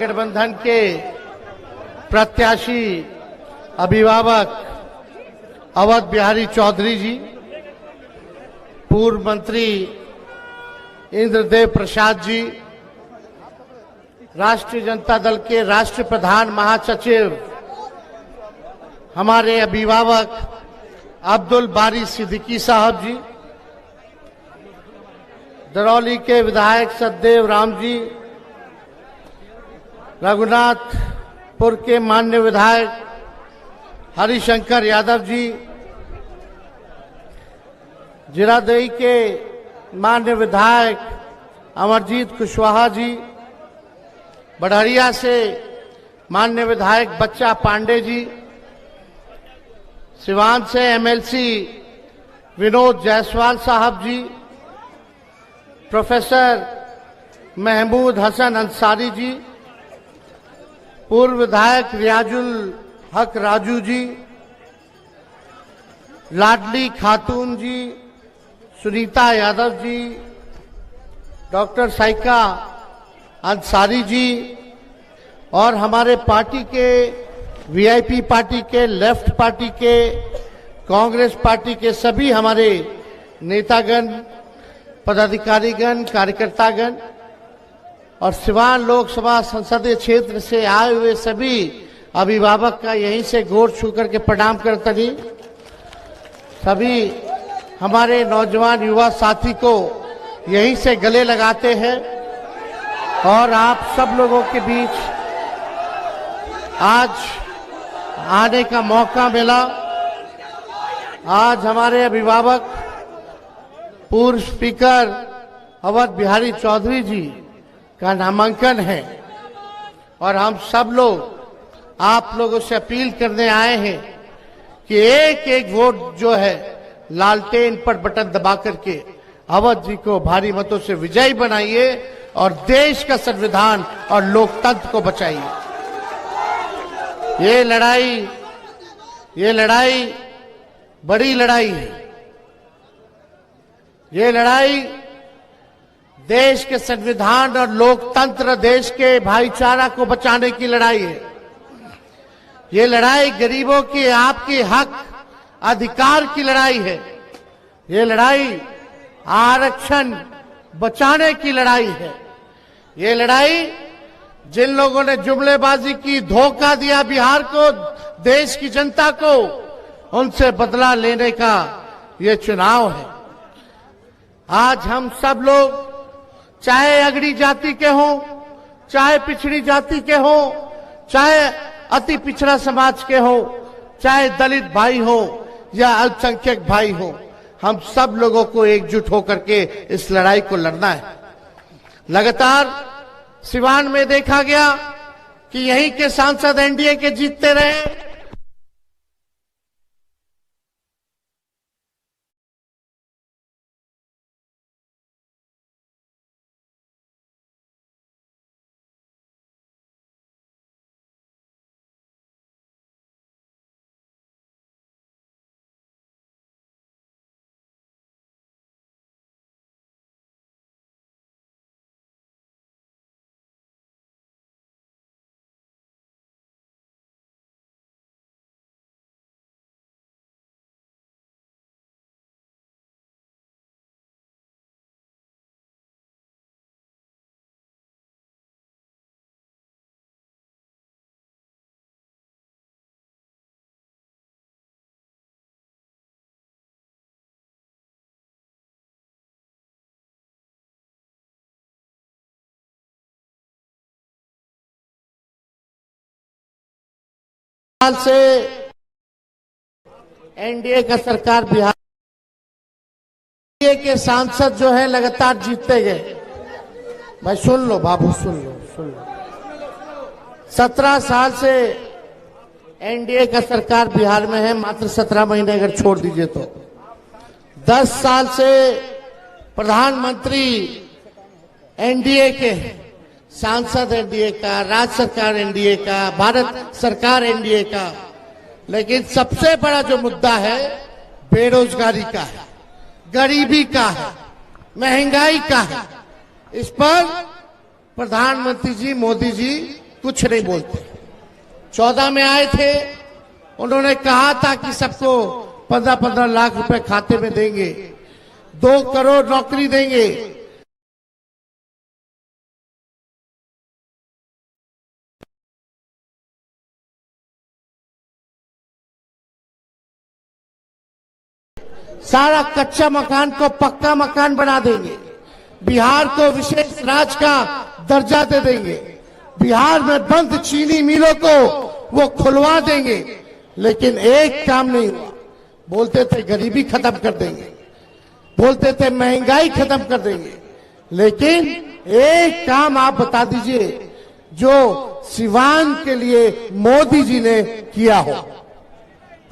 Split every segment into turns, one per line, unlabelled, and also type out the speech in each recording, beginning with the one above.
गठबंधन के प्रत्याशी अभिभावक अवध बिहारी चौधरी जी, पूर्व मंत्री इंद्रदेव प्रसाद जी, राष्ट्रीय जनता दल के राष्ट्रीय प्रधान महासचिव हमारे अभिभावक अब्दुल बारी सिद्दीकी साहब जी, दरौली के विधायक सतदेव राम जी, रघुनाथपुर के माननीय विधायक हरिशंकर यादव जी, जिरादेई के माननीय विधायक अमरजीत कुशवाहा जी, बढ़हरिया से माननीय विधायक बच्चा पांडे जी, सिवान से एमएलसी विनोद जायसवाल साहब जी, प्रोफेसर महमूद हसन अंसारी जी, पूर्व विधायक रियाजुल हक राजू जी, लाडली खातून जी, सुनीता यादव जी, डॉक्टर साइका अंसारी जी और हमारे पार्टी के वीआईपी पार्टी के, लेफ्ट पार्टी के, कांग्रेस पार्टी के सभी हमारे नेतागण, पदाधिकारीगण, कार्यकर्तागण और सिवान लोकसभा संसदीय क्षेत्र से आए हुए सभी अभिभावक का यहीं से गोर छू करके प्रणाम करता जी। सभी हमारे नौजवान युवा साथी को यहीं से गले लगाते हैं और आप सब लोगों के बीच आज आने का मौका मिला। आज हमारे अभिभावक पूर्व स्पीकर अवध बिहारी चौधरी जी का नामांकन है और हम सब लोग आप लोगों से अपील करने आए हैं कि एक एक वोट जो है लालटेन पर बटन दबा करके अवध जी को भारी मतों से विजयी बनाइए और देश का संविधान और लोकतंत्र को बचाइए। ये लड़ाई बड़ी लड़ाई है। ये लड़ाई देश के संविधान और लोकतंत्र, देश के भाईचारा को बचाने की लड़ाई है। ये लड़ाई गरीबों की, आपकी हक अधिकार की लड़ाई है। ये लड़ाई आरक्षण बचाने की लड़ाई है। ये लड़ाई जिन लोगों ने जुमलेबाजी की, धोखा दिया बिहार को, देश की जनता को, उनसे बदला लेने का ये चुनाव है। आज हम सब लोग, चाहे अगड़ी जाति के हों, चाहे पिछड़ी जाति के हों, चाहे अति पिछड़ा समाज के हों, चाहे दलित भाई हो या अल्पसंख्यक भाई हो, हम सब लोगों को एकजुट होकर के इस लड़ाई को लड़ना है। लगातार सिवान में देखा गया कि यहीं के सांसद एनडीए के जीतते रहे। साल से एनडीए का सरकार बिहार के सांसद जो है लगातार जीतते गए। भाई सुन लो बाबू, सुन लो। 17 साल से एनडीए का सरकार बिहार में है, मात्र 17 महीने अगर छोड़ दीजिए तो। 10 साल से प्रधानमंत्री एनडीए के, सांसद एनडीए का, राज्य सरकार एनडीए का, भारत सरकार एनडीए का। लेकिन सबसे बड़ा जो मुद्दा है बेरोजगारी का है, गरीबी का है, महंगाई का है। इस पर प्रधानमंत्री जी मोदी जी कुछ नहीं बोलते। 14 में आए थे, उन्होंने कहा था कि सबको 15-15 लाख रुपए खाते में देंगे, 2 करोड़ नौकरी देंगे। सारा कच्चा मकान को पक्का मकान बना देंगे, बिहार को विशेष राज्य का दर्जा दे देंगे, बिहार में बंद चीनी मिलों को वो खुलवा देंगे। लेकिन एक काम नहीं हुआ। बोलते थे गरीबी खत्म कर देंगे, बोलते थे महंगाई खत्म कर देंगे, लेकिन एक काम आप बता दीजिए जो सिवान के लिए मोदी जी ने किया हो।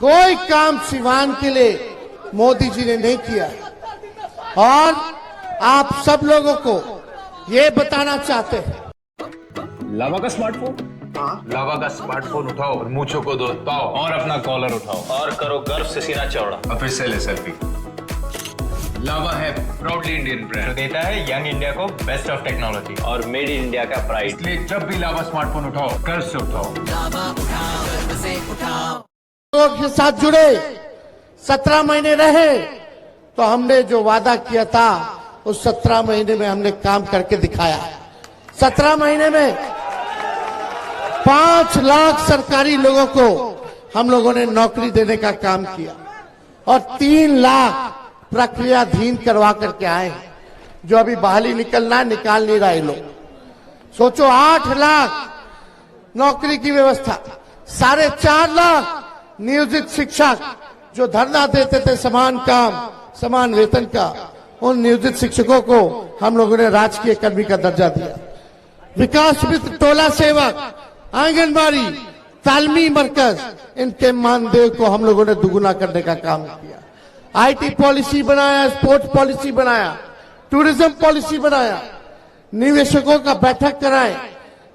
कोई काम सिवान के लिए मोदी जी ने नहीं किया। और आप सब लोगों को ये बताना चाहते हैं,
लावा का स्मार्टफोन,
लावा का स्मार्टफोन उठाओ और मूंछों को दो पाओ
और अपना कॉलर उठाओ
और करो गर्व से सीना चौड़ा।
और फिर से ले सेल्फी।
लावा है प्राउडली इंडियन ब्रांड,
देता है यंग इंडिया को बेस्ट ऑफ टेक्नोलॉजी
और मेड इन इंडिया का प्राइड।
इसलिए जब भी लावा स्मार्टफोन उठाओ गर्व से उठाओ।
लोग के साथ जुड़े 17 महीने रहे तो हमने जो वादा किया था उस 17 महीने में हमने काम करके दिखाया। 17 महीने में 5 लाख सरकारी लोगों को हम लोगों ने नौकरी देने का काम किया और 3 लाख प्रक्रियाधीन करवा करके आए हैं। जो अभी बहाली निकलना निकाल नहीं रहे लोग। सोचो 8 लाख नौकरी की व्यवस्था, 4.5 लाख नियोजित शिक्षक जो धरना देते थे समान काम समान वेतन का, उन नियोजित शिक्षकों को हम लोगों ने राजकीय कर्मी का दर्जा दिया। विकास मित्र टोला सेवक, आंगनबाड़ी, तालमी मरकज, इनके मानदेय को हम लोगों ने दुगुना करने का काम किया। आईटी पॉलिसी बनाया, स्पोर्ट्स पॉलिसी बनाया, टूरिज्म पॉलिसी बनाया, निवेशकों का बैठक कराए,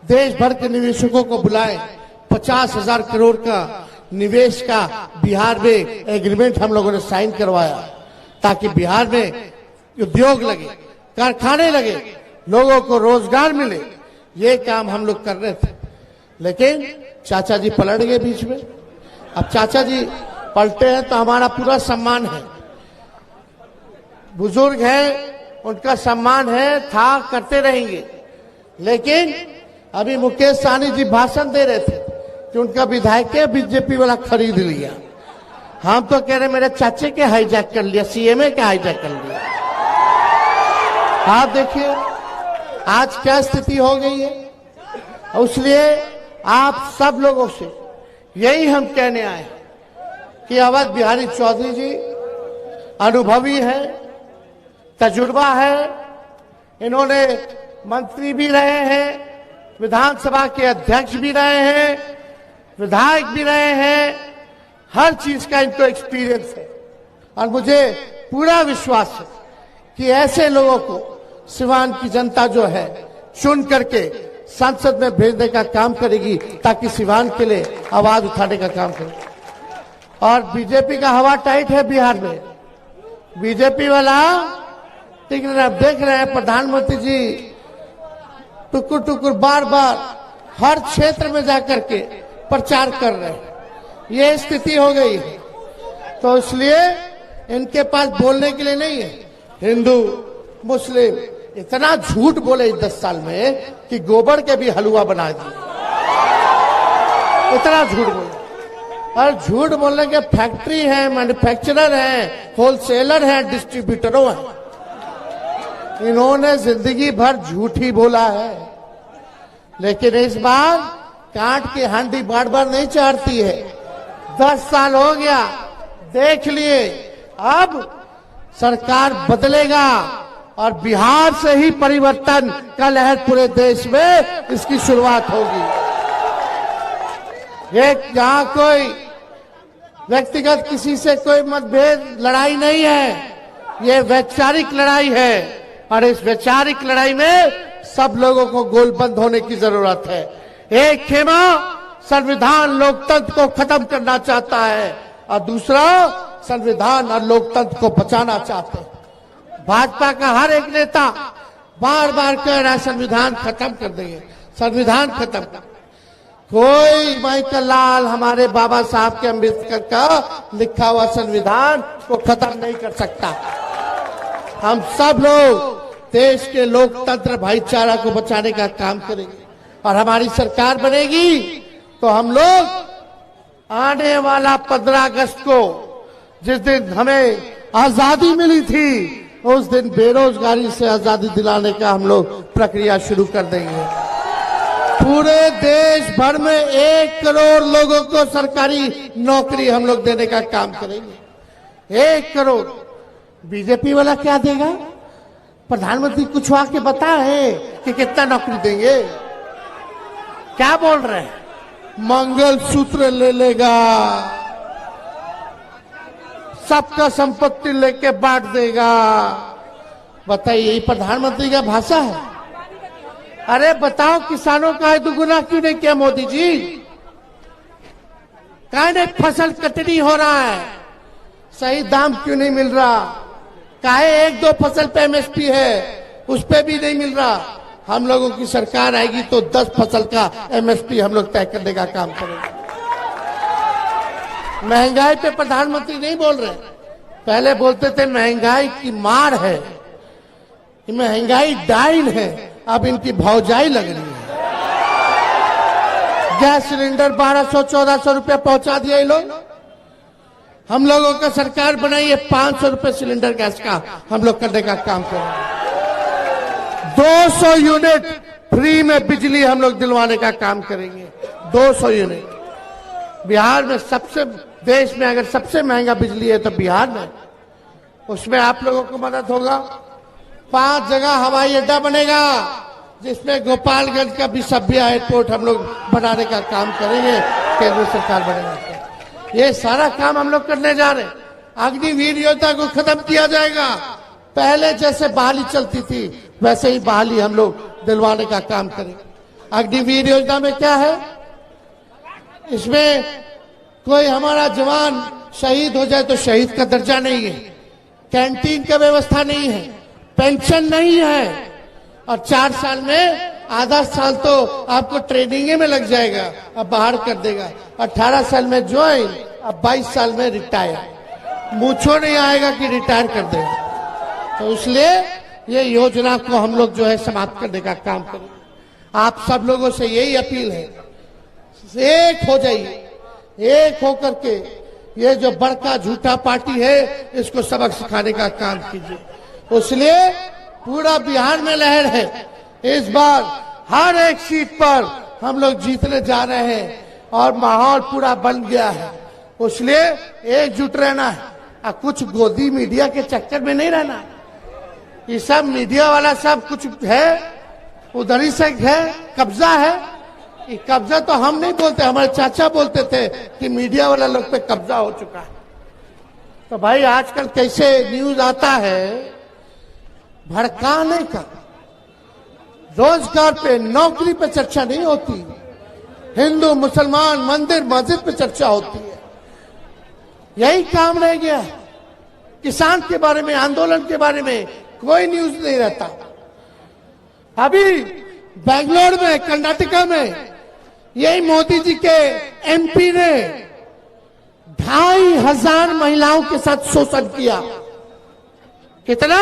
देश भर के निवेशकों को बुलाए, 50,000 करोड़ का निवेश का बिहार में एग्रीमेंट हम लोगों ने साइन करवाया ताकि बिहार में उद्योग लगे, कारखाने लगे, लोगों को रोजगार मिले। ये काम हम लोग कर रहे थे, लेकिन चाचा जी पलट गए बीच में। अब चाचा जी पलटे हैं तो हमारा पूरा सम्मान है, बुजुर्ग है, उनका सम्मान है, था, करते रहेंगे। लेकिन अभी मुकेश सहनी जी भाषण दे रहे थे कि उनका विधायक बीजेपी वाला खरीद लिया। हम तो कह रहे मेरे चाचे के हाईजैक कर लिया, सीएमए के हाईजैक कर लिया। आप देखिए आज क्या स्थिति हो गई है। इसलिए आप सब लोगों से यही हम कहने आए कि अवध बिहारी चौधरी जी अनुभवी है, तजुर्बा है, इन्होंने मंत्री भी रहे हैं, विधानसभा के अध्यक्ष भी रहे हैं, विधायक भी रहे हैं, हर चीज का इनको एक्सपीरियंस है। और मुझे पूरा विश्वास है कि ऐसे लोगों को सिवान की जनता जो है चुन करके संसद में भेजने का काम करेगी ताकि सिवान के लिए आवाज उठाने का काम करे। और बीजेपी का हवा टाइट है बिहार में, बीजेपी वाला ठीक है। आप देख रहे हैं प्रधानमंत्री जी टुकुर टुकुर बार बार हर क्षेत्र में जाकर के प्रचार कर रहे हैं। ये स्थिति हो गई है, तो इसलिए इनके पास बोलने के लिए नहीं है। हिंदू मुस्लिम इतना झूठ बोले इस 10 साल में कि गोबर के भी हलवा बना दिए, इतना झूठ बोले। और झूठ बोलने के फैक्ट्री है, मैन्युफैक्चरर है, होलसेलर है, डिस्ट्रीब्यूटरों है। इन्होंने जिंदगी भर झूठ ही बोला है, लेकिन इस बार कांट की हांडी बार बार नहीं चाहती है। 10 साल हो गया, देख लिए, अब सरकार बदलेगा और बिहार से ही परिवर्तन का लहर पूरे देश में इसकी शुरुआत होगी। एक यहाँ कोई व्यक्तिगत किसी से कोई मतभेद लड़ाई नहीं है, ये वैचारिक लड़ाई है और इस वैचारिक लड़ाई में सब लोगों को गोलबंद होने की जरूरत है। एक खेमा संविधान लोकतंत्र को खत्म करना चाहता है और दूसरा संविधान और लोकतंत्र को बचाना चाहते हैं। भाजपा का हर एक नेता बार बार कह रहा है संविधान खत्म कर देंगे, संविधान खत्म कर। कोई माइकल लाल हमारे बाबा साहब के अम्बेडकर का लिखा हुआ संविधान को खत्म नहीं कर सकता। हम सब लोग देश के लोकतंत्र भाईचारा को बचाने का काम करेंगे और हमारी सरकार बनेगी तो हम लोग आने वाला 15 अगस्त को, जिस दिन हमें आजादी मिली थी, उस दिन बेरोजगारी से आजादी दिलाने का हम लोग प्रक्रिया शुरू कर देंगे। पूरे देश भर में 1 करोड़ लोगों को सरकारी नौकरी हम लोग देने का काम करेंगे। 1 करोड़। बीजेपी वाला क्या देगा? प्रधानमंत्री कुछ आके बताए कि कितना नौकरी देंगे? क्या बोल रहे हैं? मंगलसूत्र ले लेगा, सबका संपत्ति लेके बांट देगा। बताइए, यही प्रधानमंत्री का भाषा है? अरे बताओ, किसानों का दुगुना क्यों नहीं किया मोदी जी? काहे फसल कटनी हो रहा है, सही दाम क्यों नहीं मिल रहा? काहे 1-2 फसल पे एमएसपी है, उस पे भी नहीं मिल रहा? हम लोगों की सरकार आएगी तो 10 फसल का एमएसपी हम लोग तय करने का काम करेंगे। महंगाई पे प्रधानमंत्री नहीं बोल रहे। पहले बोलते थे महंगाई की मार है, महंगाई डाइन है, अब इनकी भौजाई लग रही है। गैस सिलेंडर 1200-1400 रुपया पहुंचा दिया ये लोग। हम लोगों का सरकार बनाई है 500 रुपए सिलेंडर गैस का हम लोग करने का काम करेंगे। 200 यूनिट फ्री में बिजली हम लोग दिलवाने का काम करेंगे। 200 यूनिट। बिहार में सबसे, देश में अगर सबसे महंगा बिजली है तो बिहार में, उसमें आप लोगों को मदद होगा। 5 जगह हवाई अड्डा बनेगा, जिसमें गोपालगंज का भी सभ्य एयरपोर्ट हम लोग बनाने का काम करेंगे। केंद्र सरकार बनेगा, ये सारा काम हम लोग करने जा रहे हैं। अग्निवीर योजना को खत्म किया जाएगा। पहले जैसे बहाली चलती थी वैसे ही बहाली हम लोग दिलवाने का काम करेंगे। अग्निवीर योजना में क्या है? इसमें कोई हमारा जवान शहीद हो जाए तो शहीद का दर्जा नहीं है, कैंटीन का व्यवस्था नहीं है, पेंशन नहीं है, और 4 साल में आधा साल तो आपको ट्रेनिंग में लग जाएगा, अब बाहर कर देगा। 18 साल में ज्वाइन, अब 22 साल में रिटायर। मूछो नहीं आएगा कि रिटायर कर देगा। तो इसलिए ये योजना को हम लोग जो है समाप्त करने का काम करें। आप सब लोगों से यही अपील है, एक हो जाइए, एक होकर के ये जो बड़का झूठा पार्टी है इसको सबक सिखाने का काम कीजिए। इसलिए पूरा बिहार में लहर है। इस बार हर एक सीट पर हम लोग जीतने जा रहे हैं और माहौल पूरा बन गया है। इसलिए एकजुट रहना है और कुछ गोदी मीडिया के चक्कर में नहीं रहना। ये सब मीडिया वाला सब कुछ है, उधर ही से है, कब्जा है। ये कब्जा तो हम नहीं बोलते, हमारे चाचा बोलते थे कि मीडिया वाला लोग पे कब्जा हो चुका है। तो भाई आजकल कैसे न्यूज आता है भड़काने का, रोजगार पे, नौकरी पे चर्चा नहीं होती, हिंदू मुसलमान मंदिर मस्जिद पे चर्चा होती है। यही काम रह गया। किसान के बारे में, आंदोलन के बारे में कोई न्यूज नहीं रहता। अभी बेंगलोर में, कर्नाटका में यही मोदी जी के एमपी ने 2500 महिलाओं के साथ शोषण किया। कितना?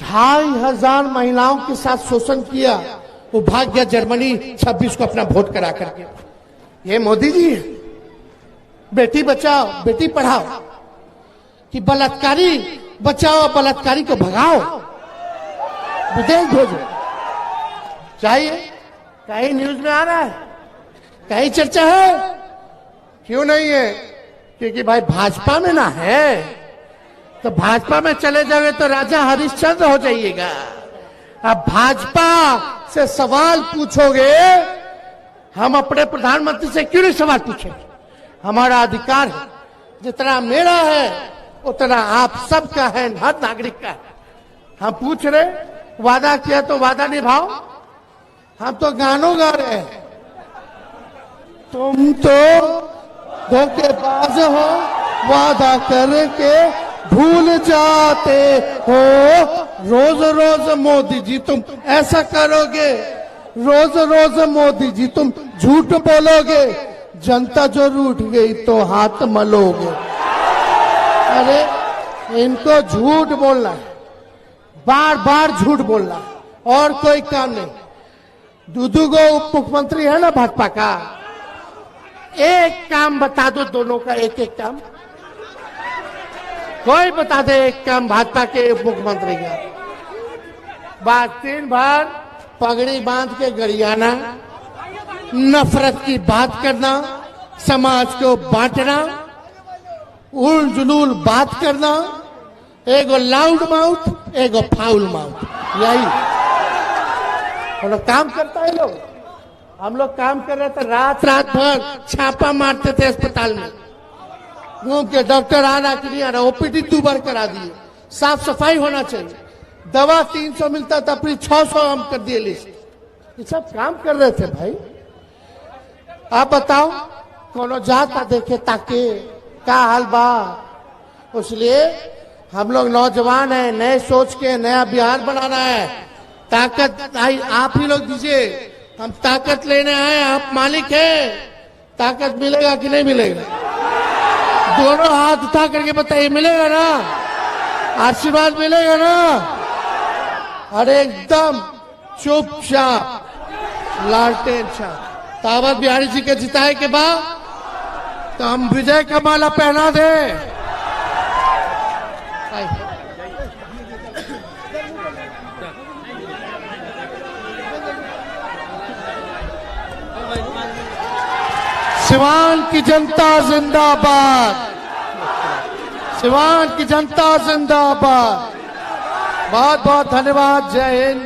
2500 महिलाओं के साथ शोषण किया। वो भाग गया जर्मनी 26 को अपना वोट करा करके। ये मोदी जी है। बेटी बचाओ बेटी पढ़ाओ कि बलात्कारी बचाओ बलात्कारी को भगाओ, विदेश भेजो। चाहिए? कहीं न्यूज में आ रहा है? कहीं चर्चा है? क्यों नहीं है? क्योंकि भाई भाजपा में ना है, तो भाजपा में चले जाओगे तो राजा हरिश्चंद्र हो जाइएगा। अब भाजपा से सवाल पूछोगे, हम अपने प्रधानमंत्री से क्यों नहीं सवाल पूछेंगे? हमारा अधिकार है, जितना मेरा है उतना आप सबका है, हर नागरिक का है। हम पूछ रहे, वादा किया तो वादा निभाओ। हम तो गानों गा रहे हैं, तुम तो धोखेबाज हो, वादा करके भूल जाते हो। रोज रोज मोदी जी तुम ऐसा करोगे रोज रोज मोदी जी तुम झूठ बोलोगे, जनता जो रूठ गई तो हाथ मलोगे। अरे इनको झूठ बोलना है, बार बार झूठ बोलना है, और कोई काम नहीं। दूधू को उप मुख्यमंत्री है ना भाजपा का, एक काम बता दो दोनों का, एक एक काम कोई बता दे, एक काम भाजपा के उप मुख्यमंत्री का। बात दिन भर पगड़ी बांध के गरियाना, नफरत की बात करना, समाज को बांटना, उल जुलूल बात करना, एगो लाउड माउथ एगो फाउल माउथ, यही हम लोग काम करता है। लोग हम लोग काम कर रहे थे, रात भर छापा मारते थे अस्पताल में, घूम के डॉक्टर आना कि नहीं आ रहा, ओपीडी 2 बार करा दिए, साफ सफाई होना चाहिए, दवा 300 मिलता था, फिर 600 हम कर दिए लिस्ट। ये सब काम कर रहे थे भाई। आप बताओ कोनो जाता देखे ताके का हाल बा। इसलिए हम लोग नौजवान हैं, नए सोच के नया बिहार बनाना है। ताकत आई आप ही लोग दीजिए, हम ताकत लेने आए, आप मालिक हैं। ताकत मिलेगा कि नहीं मिलेगा? दोनों हाथ उठा करके बताइए, मिलेगा ना? आशीर्वाद मिलेगा ना? अरे एकदम चुपचाप लालटेन छाप। तावत बिहारी जी के जिताए के बाद तो हम विजय का माला पहना दे। सिवान की जनता जिंदाबाद, सिवान की जनता जिंदाबाद। बहुत बहुत धन्यवाद। जय हिंद।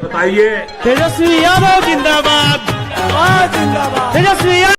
बताइए।
तेजस्वी यादव जिंदाबाद, जिंदाबाद। तेजस्वी